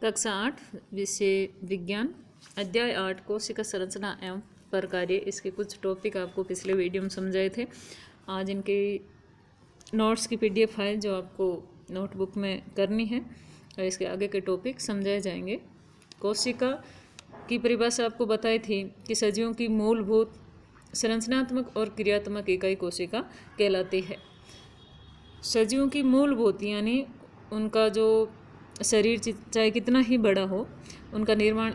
कक्षा 8 विषय विज्ञान अध्याय 8 कोशिका संरचना एवं प्रकार्य। इसके कुछ टॉपिक आपको पिछले वीडियो में समझाए थे। आज इनके नोट्स की पीडीएफ फाइल जो आपको नोटबुक में करनी है और इसके आगे के टॉपिक समझाए जाएंगे। कोशिका की परिभाषा आपको बताई थी कि सजीवों की मूलभूत संरचनात्मक और क्रियात्मक इकाई कोशिका कहलाती है। सजीवों की मूलभूत यानी उनका जो शरीर चाहे कितना ही बड़ा हो, उनका निर्माण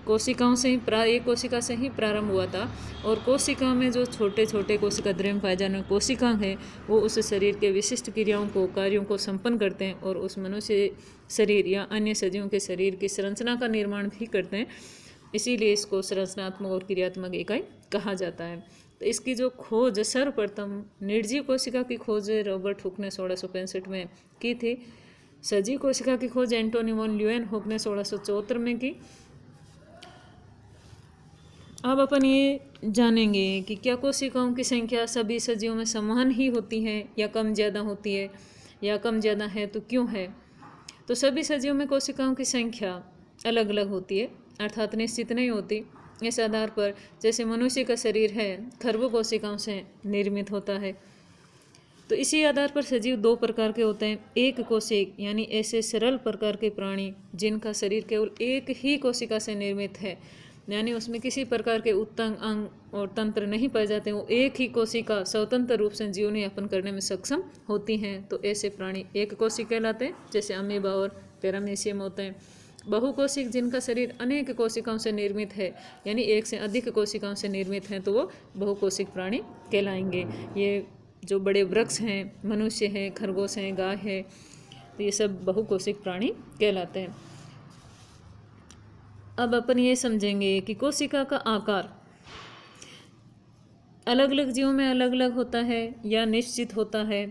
कोशिकाओं से ही एक कोशिका से ही प्रारंभ हुआ था। और कोशिका में जो छोटे छोटे कोशिका द्रव्य में पाए जाने कोशिका है वो उस शरीर के विशिष्ट क्रियाओं को कार्यों को संपन्न करते हैं और उस मनुष्य शरीर या अन्य सजीवों के शरीर की संरचना का निर्माण भी करते हैं। इसीलिए इसको संरचनात्मक और क्रियात्मक इकाई कहा जाता है। तो इसकी जो खोज सर्वप्रथम निर्जीव कोशिका की खोज रॉबर्ट हुक ने 1665 में की थी। सजीव कोशिका की खोज एंटोनी वॉन ल्यूएनहोक ने 1674 में की। अब अपन ये जानेंगे कि क्या कोशिकाओं की संख्या सभी सजीवों में समान ही होती है या कम ज़्यादा होती है, या कम ज़्यादा है तो क्यों है। तो सभी सजीवों में कोशिकाओं की संख्या अलग अलग होती है, अर्थात निश्चित नहीं होती। इस आधार पर जैसे मनुष्य का शरीर है खरबों कोशिकाओं से निर्मित होता है, तो इसी आधार पर सजीव दो प्रकार के होते हैं। एक कोशिक यानी ऐसे सरल प्रकार के प्राणी जिनका शरीर केवल एक ही कोशिका से निर्मित है, यानी उसमें किसी प्रकार के उत्तंग अंग और तंत्र नहीं पाए जाते, वो एक ही कोशिका स्वतंत्र रूप से जीवन यापन करने में सक्षम होती हैं। तो ऐसे प्राणी एक कोशिक कहलाते हैं, जैसे अमीबा और पैरामीशियम होते हैं। बहुकोशिक जिनका शरीर अनेक कोशिकाओं से निर्मित है, यानी एक से अधिक कोशिकाओं से निर्मित हैं, तो वो बहुकोशिक प्राणी कहलाएंगे। ये जो बड़े वृक्ष हैं, मनुष्य हैं, खरगोश हैं, गाय है, तो ये सब बहुकोशिक प्राणी कहलाते हैं। अब अपन ये समझेंगे कि कोशिका का आकार अलग अलग जीवों में अलग अलग होता है या निश्चित होता है।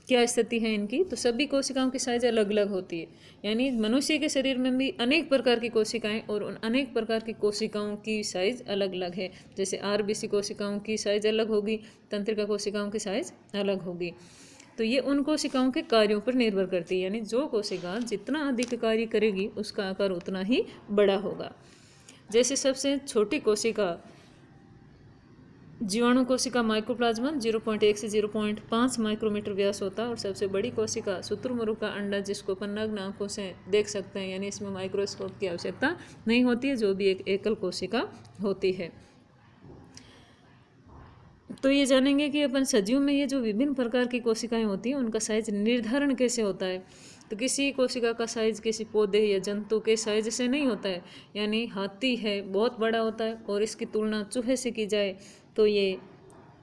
क्या स्थिति है इनकी, तो सभी कोशिकाओं की साइज अलग अलग होती है। यानी मनुष्य के शरीर में भी अनेक प्रकार की कोशिकाएं और उन अनेक प्रकार की कोशिकाओं की साइज अलग अलग है। जैसे आरबीसी कोशिकाओं की साइज अलग होगी, तंत्रिका कोशिकाओं की साइज अलग होगी। तो ये उन कोशिकाओं के कार्यों पर निर्भर करती है, यानी जो कोशिका जितना अधिक कार्य करेगी उसका आकार उतना ही बड़ा होगा। जैसे सबसे छोटी कोशिका जीवाणु कोशिका माइक्रोप्लाज्मा 0.1 से 0.5 माइक्रोमीटर व्यास होता है। और सबसे बड़ी कोशिका शुतुरमुर्ग का अंडा, जिसको अपन नग्न आंखों से देख सकते हैं, यानी इसमें माइक्रोस्कोप की आवश्यकता नहीं होती है, जो भी एक एकल कोशिका होती है। तो ये जानेंगे कि अपन सजीव में ये जो विभिन्न प्रकार की कोशिकाएं होती हैं उनका साइज निर्धारण कैसे होता है। तो किसी कोशिका का साइज किसी पौधे या जंतु के साइज से नहीं होता है। यानी हाथी है बहुत बड़ा होता है और इसकी तुलना चूहे से की जाए तो ये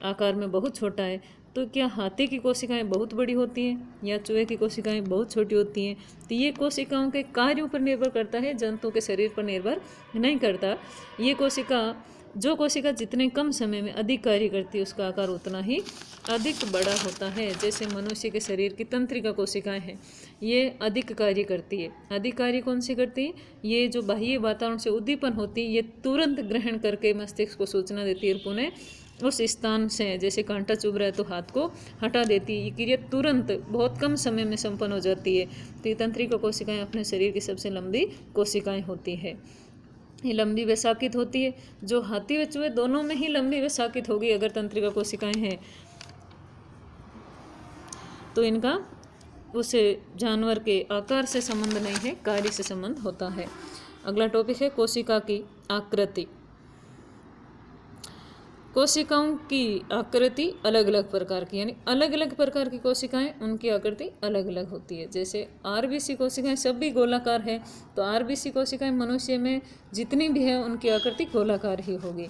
आकार में बहुत छोटा है। तो क्या हाथी की कोशिकाएं बहुत बड़ी होती हैं या चूहे की कोशिकाएं बहुत छोटी होती हैं। तो ये कोशिकाओं के कार्यों पर निर्भर करता है, जंतु के शरीर पर निर्भर नहीं करता। ये जो कोशिका जितने कम समय में अधिक कार्य करती है उसका आकार उतना ही अधिक बड़ा होता है। जैसे मनुष्य के शरीर की तंत्रिका कोशिकाएं हैं, ये अधिक कार्य करती है। अधिक कार्य कौन सी करती है, ये जो बाह्य वातावरण से उद्दीपन होती है ये तुरंत ग्रहण करके मस्तिष्क को सूचना देती है और पुनः उस स्थान से, जैसे कांटा चुभ रहा है तो हाथ को हटा देती है। ये क्रिया तुरंत बहुत कम समय में संपन्न हो जाती है। तो ये तंत्रिका कोशिकाएं अपने शरीर की सबसे लंबी कोशिकाएं होती है। ये लंबी व साकित होती है। जो हाथी व चूहे दोनों में ही लंबी व साकित होगी अगर तंत्रिका कोशिकाएं हैं, तो इनका उस जानवर के आकार से संबंध नहीं है, कार्य से संबंध होता है। अगला टॉपिक है कोशिका की आकृति। कोशिकाओं की आकृति अलग अलग प्रकार की, यानी अलग अलग प्रकार की कोशिकाएं उनकी आकृति अलग अलग होती है। जैसे आरबीसी कोशिकाएं सभी गोलाकार है, तो आरबीसी कोशिकाएं मनुष्य में जितनी भी है उनकी आकृति गोलाकार ही होगी।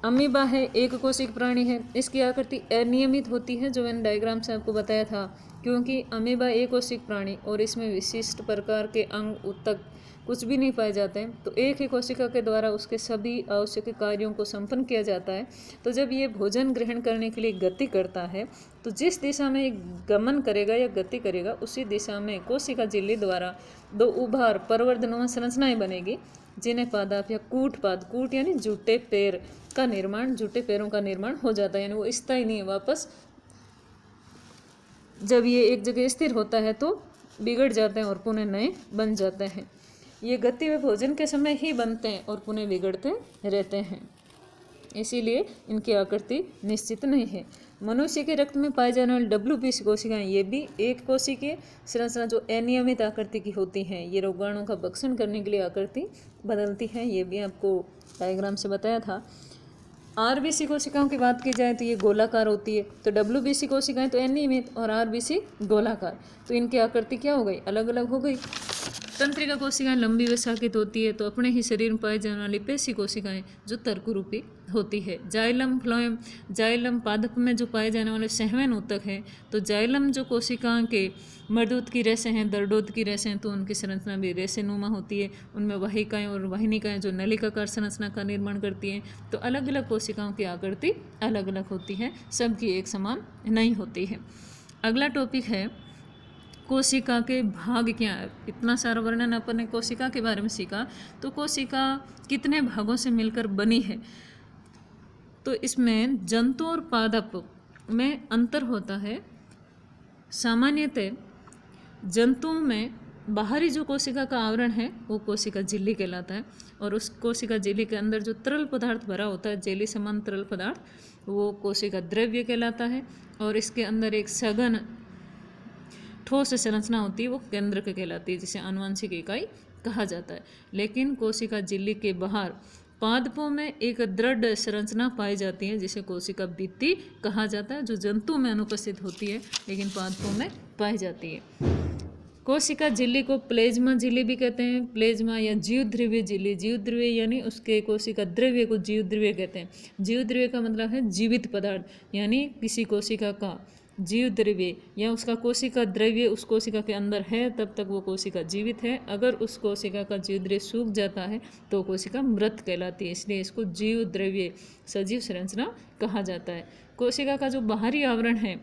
अमीबा है एक कोशिक प्राणी है, इसकी आकृति अनियमित होती है, जो मैंने डायग्राम से आपको बताया था। क्योंकि अमीबा एक कोशिक प्राणी और इसमें विशिष्ट प्रकार के अंग उत्तक कुछ भी नहीं पाए जाते हैं, तो एक ही कोशिका के द्वारा उसके सभी आवश्यक कार्यों को संपन्न किया जाता है। तो जब ये भोजन ग्रहण करने के लिए गति करता है, तो जिस दिशा में ये गमन करेगा या गति करेगा उसी दिशा में कोशिका झिल्ली द्वारा दो उभार परवर्धनुमा संरचनाएं बनेगी, जिन्हें पादाप या कूट यानी जूटे पैर का निर्माण, जूटे पैरों का निर्माण हो जाता है। यानी वो स्थायी नहीं है, वापस जब ये एक जगह स्थिर होता है तो बिगड़ जाते हैं और पुनः नए बन जाते हैं। ये गति व भोजन के समय ही बनते हैं और पुनः बिगड़ते रहते हैं, इसीलिए इनकी आकृति निश्चित नहीं है। मनुष्य के रक्त में पाए जाने वाली WBC कोशिकाएं ये भी एक कोशिकीय संरचना जो अनियमित आकृति की होती हैं। ये रोगाणुओं का भक्षण करने के लिए आकृति बदलती है, ये भी आपको डायग्राम से बताया था। RBC कोशिकाओं की बात की जाए तो ये गोलाकार होती है, तो WBC कोशिकाएं तो अनियमित और RBC गोलाकार, तो इनकी आकृति क्या हो गई, अलग अलग हो गई। तंत्रिका कोशिकाएं लंबी व शाखित होती है, तो अपने ही शरीर में पाई जाने वाली पेशी कोशिकाएं जो तर्करूपी होती है। जाइलम फ्लोएम, जाइलम पादप में जो पाए जाने वाले सहवन ऊतक हैं, तो जाइलम जो कोशिकाओं के मर्दूत की रेशे हैं, दर्दोत की रेशे हैं, तो उनकी संरचना भी रेशेनुमा होती है। उनमें वाहिकाएं और वाहिनिकाएं जो नलिकाकार संरचना का निर्माण करती हैं। तो अलग अलग कोशिकाओं की आकृति अलग अलग होती है, सबकी एक समान नहीं होती है। अगला टॉपिक है कोशिका के भाग क्या है। इतना सारा वर्णन अपन ने कोशिका के बारे में सीखा, तो कोशिका कितने भागों से मिलकर बनी है। तो इसमें जंतु और पादप में अंतर होता है। सामान्यतः जंतुओं में बाहरी जो कोशिका का आवरण है वो कोशिका झिल्ली कहलाता है, और उस कोशिका झिल्ली के अंदर जो तरल पदार्थ भरा होता है, जेली समान तरल पदार्थ, वो कोशिका द्रव्य कहलाता है। और इसके अंदर एक सघन ठोस संरचना होती है, वो केंद्रक कहलाती है, जिसे आनुवंशिक इकाई कहा जाता है। लेकिन कोशिका झिल्ली के बाहर पादपों में एक दृढ़ संरचना पाई जाती है, जिसे कोशिका भित्ति कहा जाता है, जो जंतु में अनुपस्थित होती है लेकिन पादपों में पाई जाती है। कोशिका झिल्ली को प्लेज्मा झिल्ली भी कहते हैं, प्लेज्मा या जीवद्रव्य झिल्ली। जीवद्रव्य यानी उसके कोशिका द्रव्य को जीवद्रव्य कहते हैं। जीवद्रव्य का मतलब है जीवित पदार्थ, यानी किसी कोशिका का जीव द्रव्य या उसका कोशिका द्रव्य उस कोशिका के अंदर है तब तक वो कोशिका जीवित है। अगर उस कोशिका का जीव द्रव्य सूख जाता है तो कोशिका मृत कहलाती है, इसलिए इसको जीव द्रव्य सजीव संरचना कहा जाता है। कोशिका का जो बाहरी आवरण है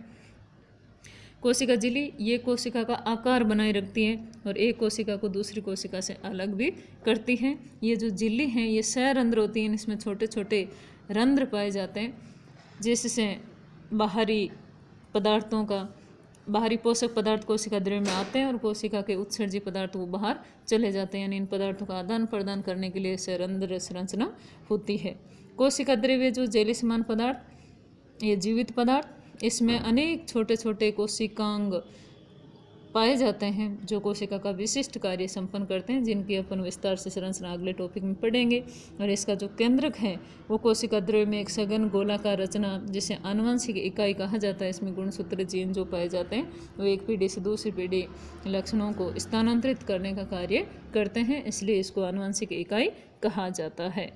कोशिका झिल्ली, ये कोशिका का आकार बनाए रखती है और एक कोशिका को दूसरी कोशिका से अलग भी करती हैं। ये जो झिल्ली हैं ये सह-रंध्र होती हैं, इसमें छोटे छोटे रंध्र पाए जाते हैं, जिससे बाहरी पदार्थों का बाहरी पोषक पदार्थ कोशिका द्रव्य में आते हैं और कोशिका के उत्सर्जी पदार्थ वो बाहर चले जाते हैं, यानी इन पदार्थों का आदान प्रदान करने के लिए सह-रंध्र संरचना होती है। कोशिका द्रव्य जो जेली समान पदार्थ, ये जीवित पदार्थ, इसमें अनेक छोटे छोटे कोशिकांग पाए जाते हैं जो कोशिका का विशिष्ट कार्य संपन्न करते हैं, जिनकी अपन विस्तार से संरचना अगले टॉपिक में पढ़ेंगे। और इसका जो केंद्रक है वो कोशिका द्रव्य में एक सघन गोलाकार रचना जिसे आनुवंशिक इकाई कहा जाता है। इसमें गुणसूत्र जीन जो पाए जाते हैं वो एक पीढ़ी से दूसरी पीढ़ी लक्षणों को स्थानांतरित करने का कार्य करते हैं, इसलिए इसको आनुवंशिक इकाई कहा जाता है।